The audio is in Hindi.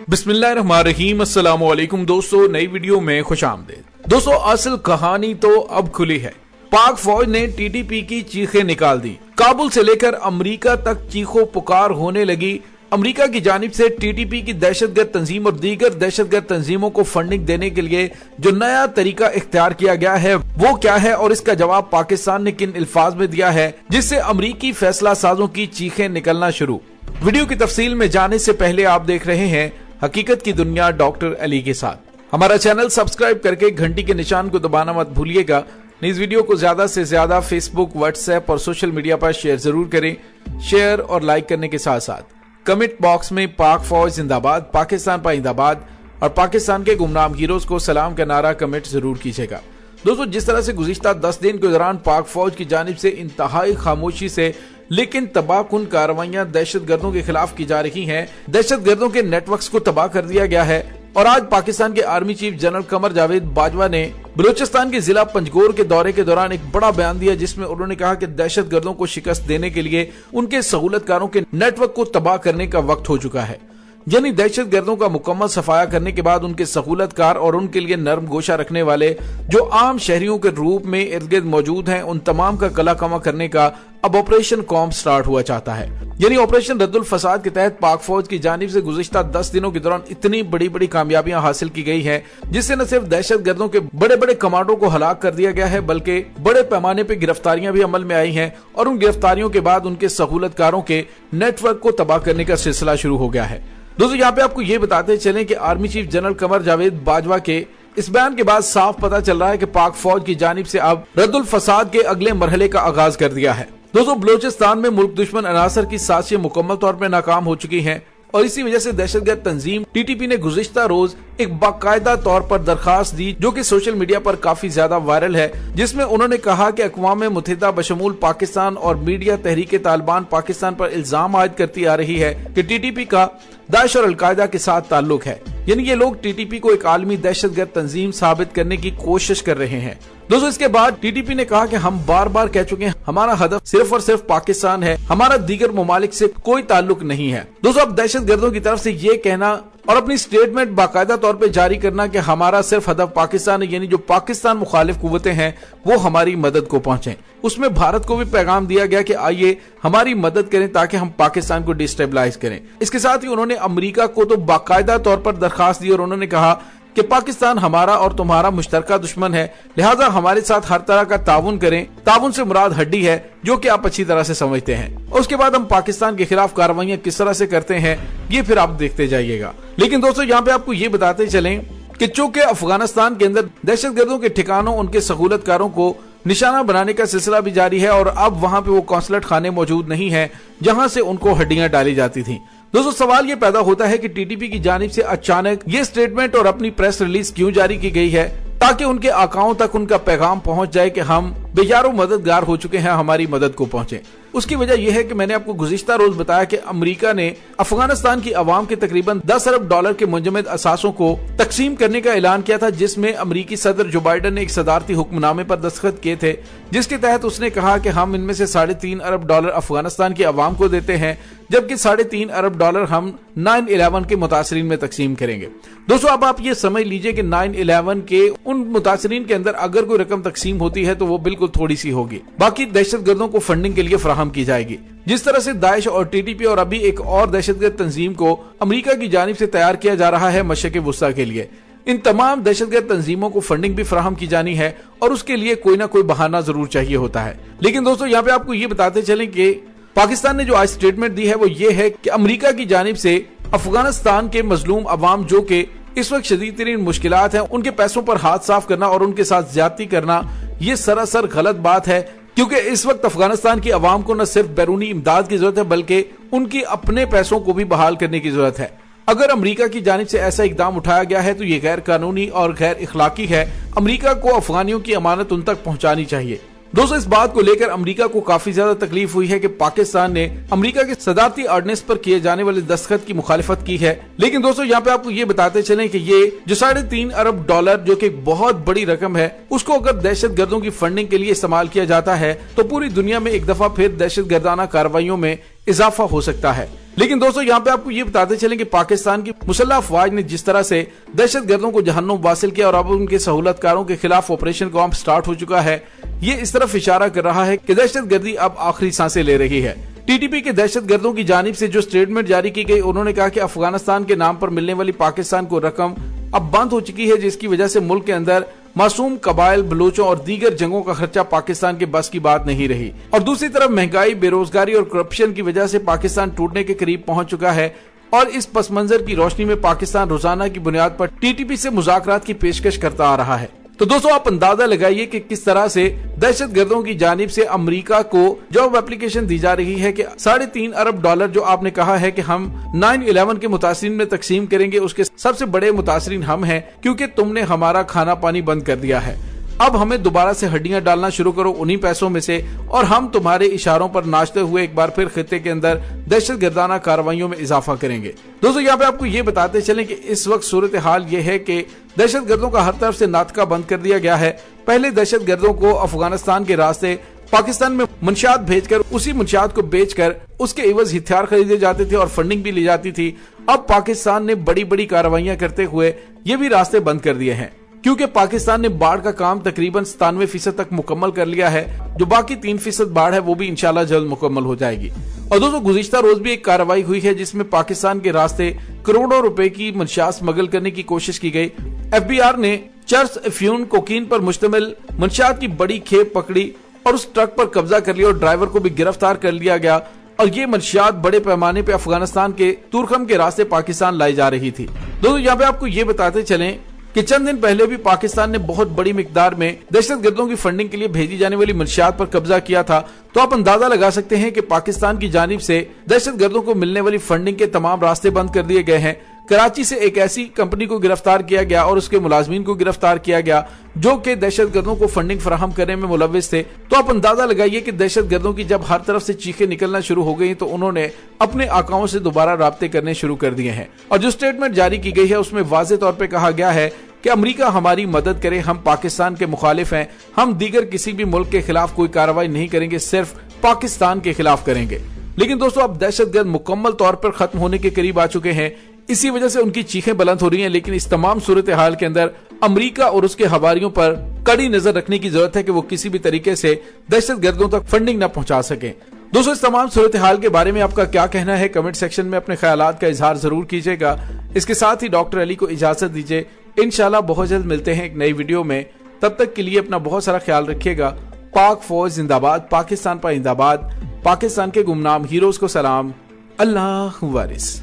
बिस्मिल्लाहिर्रहमानिर्रहीम। अस्सलाम वालेकुम दोस्तों, नई वीडियो में खुशामदीद। दोस्तों, असल कहानी तो अब खुली है। पाक फौज ने टीटीपी की चीखें निकाल दी। काबुल से लेकर अमेरिका तक चीखों पुकार होने लगी। अमेरिका की जानिब से टीटीपी की दहशतगर्द तंजीम और दीगर दहशतगर्द तंजीमों को फंडिंग देने के लिए जो नया तरीका इख्तियार किया गया है वो क्या है और इसका जवाब पाकिस्तान ने किन अल्फाज में दिया है, जिससे अमरीकी फैसला साजों की चीखें निकलना शुरू। वीडियो की तफसील में जाने से पहले आप देख रहे हैं हकीकत की दुनिया डॉक्टर अली के साथ। हमारा चैनल सब्सक्राइब करके घंटी के निशान को दबाना मत भूलिएगा। इस वीडियो को ज्यादा से ज्यादा फेसबुक, व्हाट्सएप और सोशल मीडिया पर शेयर जरूर करें। शेयर और लाइक करने के साथ साथ कमेंट बॉक्स में पाक फौज जिंदाबाद, पाकिस्तान पाइंदाबाद और पाकिस्तान के गुमनाम हीरोज को सलाम का नारा कमेंट जरूर कीजिएगा। दोस्तों, जिस तरह से गुज़िश्ता 10 दिन के दौरान पाक फौज की जानिब से इंतहाई खामोशी से लेकिन तबाहकुन कार्रवाइयां दहशतगर्दों के खिलाफ की जा रही हैं, दहशतगर्दों के नेटवर्क्स को तबाह कर दिया गया है। और आज पाकिस्तान के army chief general Qamar Javed Bajwa ने बलूचिस्तान के जिला पंजगोर के दौरे के दौरान एक बड़ा बयान दिया, जिसमें उन्होंने कहा कि दहशतगर्दों को शिकस्त देने के लिए उनके सहूलतकारों के नेटवर्क को तबाह करने का वक्त हो चुका है। यानी दहशतगर्दों का मुकम्मल सफाया करने के बाद उनके सहूलतकार और उनके लिए नर्म गोशा रखने वाले जो आम शहरियों के रूप में इर्द गिर्द मौजूद हैं, उन तमाम का कला कमा करने का अब ऑपरेशन कॉम स्टार्ट हुआ चाहता है। यानी ऑपरेशन रद्दुल फसाद के तहत पाक फौज की जानिब से गुज़िश्ता 10 दिनों के दौरान इतनी बड़ी बड़ी कामयाबियां हासिल की गई है, जिससे न सिर्फ दहशतगर्दों के बड़े बड़े कमांडों को हलाक कर दिया गया है, बल्कि बड़े पैमाने पर गिरफ्तारियां भी अमल में आई हैं और उन गिरफ्तारियों के बाद उनके सहूलतकारों के नेटवर्क को तबाह करने का सिलसिला शुरू हो गया है। दोस्तों, यहाँ पे आपको ये बताते चलें कि army chief general Qamar Javed Bajwa के इस बयान के बाद साफ पता चल रहा है कि पाक फौज की जानिब से अब रद्दुल फसाद के अगले मरहले का आगाज कर दिया है। दोस्तों, बलूचिस्तान में मुल्क दुश्मन अनासर की साजिशें मुकम्मल तौर पर नाकाम हो चुकी हैं और इसी वजह से दहशतगर्द तंजीम टीटीपी ने गुज़िश्ता रोज एक बाकायदा तौर पर दरखास्त दी, जो कि सोशल मीडिया पर काफी ज्यादा वायरल है, जिसमें उन्होंने कहा कि अक़वाम मुत्तहिदा बशमूल पाकिस्तान और मीडिया तहरीक तालिबान पाकिस्तान पर इल्जाम आयद करती आ रही है कि टीटीपी का दाइश और अलकायदा के साथ ताल्लुक है। यानी ये लोग टीटीपी को एक आलमी दहशतगर्द तंजीम साबित करने की कोशिश कर रहे हैं। दोस्तों, इसके बाद टीटीपी ने कहा कि हम बार बार कह चुके हैं हमारा हदफ सिर्फ और सिर्फ पाकिस्तान है, हमारा दीगर ममालिक से कोई ताल्लुक नहीं है। दोस्तों, अब दहशतगर्दों की तरफ से ये कहना और अपनी स्टेटमेंट बाकायदा तौर पे जारी करना कि हमारा सिर्फ हदफ पाकिस्तान है, यानी जो पाकिस्तान मुखालिफ कुव्वतें हैं वो हमारी मदद को पहुंचे। उसमें भारत को भी पैगाम दिया गया कि आइए हमारी मदद करें ताकि हम पाकिस्तान को डिस्टेबलाइज करें। इसके साथ ही उन्होंने अमेरिका को तो बाकायदा तौर पर दरखास्त दी और उन्होंने कहा कि पाकिस्तान हमारा और तुम्हारा मुश्तरका दुश्मन है, लिहाजा हमारे साथ हर तरह का ताउन करें। ताउन से मुराद हड्डी है, जो कि आप अच्छी तरह से समझते हैं। और उसके बाद हम पाकिस्तान के खिलाफ कार्रवाइयां किस तरह से करते हैं ये फिर आप देखते जाइएगा। लेकिन दोस्तों, यहाँ पे आपको ये बताते चलें कि चूंकि अफगानिस्तान के अंदर दहशतगर्दों के ठिकानों, उनके सहूलतकारों को निशाना बनाने का सिलसिला भी जारी है और अब वहां पे वो कौंसलट खाने मौजूद नहीं है जहां से उनको हड्डियां डाली जाती थी। दोस्तों, सवाल ये पैदा होता है कि टीटीपी की जानिब से अचानक ये स्टेटमेंट और अपनी प्रेस रिलीज क्यों जारी की गई है, ताकि उनके आकाओं तक उनका पैगाम पहुंच जाए कि हम बेयारो मददगार हो चुके हैं, हमारी मदद को पहुंचे। उसकी वजह यह है कि मैंने आपको गुज़िश्ता रोज बताया कि अमेरिका ने अफगानिस्तान की आवाम के तकरीबन 10 अरब डॉलर के मुंजमद असासों को तकसीम करने का ऐलान किया था, जिसमें अमेरिकी सदर जो बाइडन ने एक सदारती हुक्मनामे पर दस्तखत किए थे, जिसके तहत उसने कहा कि हम इनमें से 3.5 अरब डॉलर अफगानिस्तान की आवाम को देते हैं, जबकि 3.5 अरब डॉलर हम 9/11 के मुतासरीन में तकसीम करेंगे। दोस्तों, अब आप ये समझ लीजिए कि 9/11 के उन मुतासरीन के अंदर अगर कोई रकम तकसीम होती है तो वो बिल्कुल थोड़ी सी होगी, बाकी दहशतगर्दों को फंडिंग के लिए फराहम की जाएगी। जिस तरह से दाइश और टीटीपी और अभी एक और दहशतगर्द तंजीम को अमेरिका की जानिब से तैयार किया जा रहा है मशरिक़ वुस्ता के लिए, इन तमाम दहशतगर्द तंजीमों को फंडिंग भी फराहम की जानी है और उसके लिए कोई ना कोई बहाना जरूर चाहिए होता है। लेकिन दोस्तों, यहाँ पे आपको ये बताते चलें कि पाकिस्तान ने जो आज स्टेटमेंट दी है वो ये है कि अमेरिका की जानिब से अफगानिस्तान के मजलूम अवाम जो कि इस वक्त शदीद तरीन मुश्किलात हैं, उनके पैसों पर हाथ साफ करना और उनके साथ ज्यादती करना ये सरासर गलत बात है, क्योंकि इस वक्त अफगानिस्तान की आवाम को न सिर्फ बैरूनी इमदाद की जरूरत है बल्कि उनकी अपने पैसों को भी बहाल करने की जरूरत है। अगर अमेरिका की जानिब से ऐसा इकदाम उठाया गया है तो ये गैर कानूनी और गैर इखलाकी है। अमेरिका को अफगानियों की अमानत उन तक पहुंचानी चाहिए। दोस्तों इस बात को लेकर अमेरिका को काफी ज्यादा तकलीफ हुई है कि पाकिस्तान ने अमेरिका के सदारती ऑर्डिनेंस पर किए जाने वाले दस्तखत की मुखालिफत की है। लेकिन दोस्तों यहाँ पे आपको ये बताते चलें कि ये जो $3.5 अरब जो कि बहुत बड़ी रकम है, उसको अगर दहशत गर्दों की फंडिंग के लिए इस्तेमाल किया जाता है तो पूरी दुनिया में एक दफा फिर दहशत गर्दाना कार्रवाइयों में इजाफा हो सकता है। लेकिन दोस्तों यहाँ पे आपको ये बताते चलें कि पाकिस्तान की मुसल्लह अफवाज ने जिस तरह से दहशत गर्दों को जहन्नुम वासिल किया और अब उनके सहूलतकारों के खिलाफ ऑपरेशन कॉम्प स्टार्ट हो चुका है, ये इस तरफ इशारा कर रहा है कि दहशत गर्दी अब आखिरी सांसें ले रही है। टीटीपी के दहशत गर्दों की जानिब से जो स्टेटमेंट जारी की गई, उन्होंने कहा कि अफगानिस्तान के नाम पर मिलने वाली पाकिस्तान को रकम अब बंद हो चुकी है, जिसकी वजह से मुल्क के अंदर मासूम कबाइल, बलूचों और दीगर जंगों का खर्चा पाकिस्तान के बस की बात नहीं रही। और दूसरी तरफ महंगाई, बेरोजगारी और करप्शन की वजह से पाकिस्तान टूटने के करीब पहुंच चुका है। और इस पस मंजर की रोशनी में पाकिस्तान रोजाना की बुनियाद पर टीटीपी से मुज़ाकरात की पेशकश करता आ रहा है। तो दोस्तों आप अंदाजा लगाइए कि किस तरह से दहशत गर्दों की जानिब से अमेरिका को जॉब एप्लीकेशन दी जा रही है कि $3.5 अरब जो आपने कहा है कि हम 9/11 के मुतासिरीन में तकसीम करेंगे, उसके सबसे बड़े मुतासिरीन हम हैं, क्योंकि तुमने हमारा खाना पानी बंद कर दिया है। अब हमें दोबारा से हड्डियां डालना शुरू करो उन्हीं पैसों में से, और हम तुम्हारे इशारों पर नाचते हुए एक बार फिर खित्ते के अंदर दहशत गर्दाना कार्रवाइयों में इजाफा करेंगे। दोस्तों यहाँ पे आपको ये बताते चलें कि इस वक्त सूरत हाल ये है कि दहशत गर्दों का हर तरफ से नाटका बंद कर दिया गया है। पहले दहशत गर्दों को अफगानिस्तान के रास्ते पाकिस्तान में मंशियात भेजकर उसी मंशियात को बेचकर उसके एवज हथियार खरीदे जाते थे और फंडिंग भी ली जाती थी। अब पाकिस्तान ने बड़ी बड़ी कार्रवाइयां करते हुए ये भी रास्ते बंद कर दिए हैं, क्योंकि पाकिस्तान ने बाढ़ का काम तकरीबन 97% तक मुकम्मल कर लिया है। जो बाकी 3% बाढ़ है वो भी इंशाल्लाह जल्द मुकम्मल हो जाएगी। और दोस्तों गुज़िश्ता रोज भी एक कार्रवाई हुई है जिसमें पाकिस्तान के रास्ते करोड़ों रुपए की मंशियात स्मगल करने की कोशिश की गई। FBI ने चर्स, अफ्यून, कोकीन पर मुश्तमिल मंशियात की बड़ी खेप पकड़ी और उस ट्रक पर कब्जा कर लिया और ड्राइवर को भी गिरफ्तार कर लिया गया। और ये मंशियात बड़े पैमाने पे अफगानिस्तान के तुरखम के रास्ते पाकिस्तान लाई जा रही थी। दोस्तों यहाँ पे आपको ये बताते चलें कि चंद दिन पहले भी पाकिस्तान ने बहुत बड़ी मिकदार में दहशत गर्दों की फंडिंग के लिए भेजी जाने वाली मंशियात पर कब्जा किया था। तो आप अंदाजा लगा सकते हैं कि पाकिस्तान की जानिब से दहशत गर्दों को मिलने वाली फंडिंग के तमाम रास्ते बंद कर दिए गए हैं। कराची से एक ऐसी कंपनी को गिरफ्तार किया गया और उसके मुलाजमीन को गिरफ्तार किया गया जो कि दहशत गर्दों को फंडिंग फराहम करने में मुलव्विस थे। तो आप अंदाजा लगाइए कि दहशत गर्दों की जब हर तरफ से चीखें निकलना शुरू हो गई तो उन्होंने अपने आकाओं से दोबारा राब्ते करने शुरू कर दिए हैं। और जो स्टेटमेंट जारी की गई है उसमें वाज़ेह तौर पर कहा गया है कि अमेरिका हमारी मदद करे, हम पाकिस्तान के मुखालिफ हैं, हम दीगर किसी भी मुल्क के खिलाफ कोई कार्रवाई नहीं करेंगे, सिर्फ पाकिस्तान के खिलाफ करेंगे। लेकिन दोस्तों अब दहशतगर्द मुकम्मल तौर पर खत्म होने के करीब आ चुके हैं, इसी वजह से उनकी चीखें बुलंद हो रही हैं। लेकिन इस तमाम सूरत हाल के अंदर अमेरिका और उसके हवारियों पर कड़ी नजर रखने की जरूरत है कि वो किसी भी तरीके से दहशत गर्दों तक फंडिंग न पहुंचा सकें। दोस्तों इस तमाम सूरत हाल के बारे में आपका क्या कहना है, कमेंट सेक्शन में अपने ख्यालात का इजहार जरूर कीजिएगा। इसके साथ ही डॉक्टर अली को इजाजत दीजिए, इंशाल्लाह बहुत जल्द मिलते हैं एक नई वीडियो में। तब तक के लिए अपना बहुत सारा ख्याल रखिएगा। पाक फौज जिंदाबाद, पाकिस्तान पाइंदाबाद, पाकिस्तान के गुमनाम हीरोज को सलाम, अल्लाह वारिस।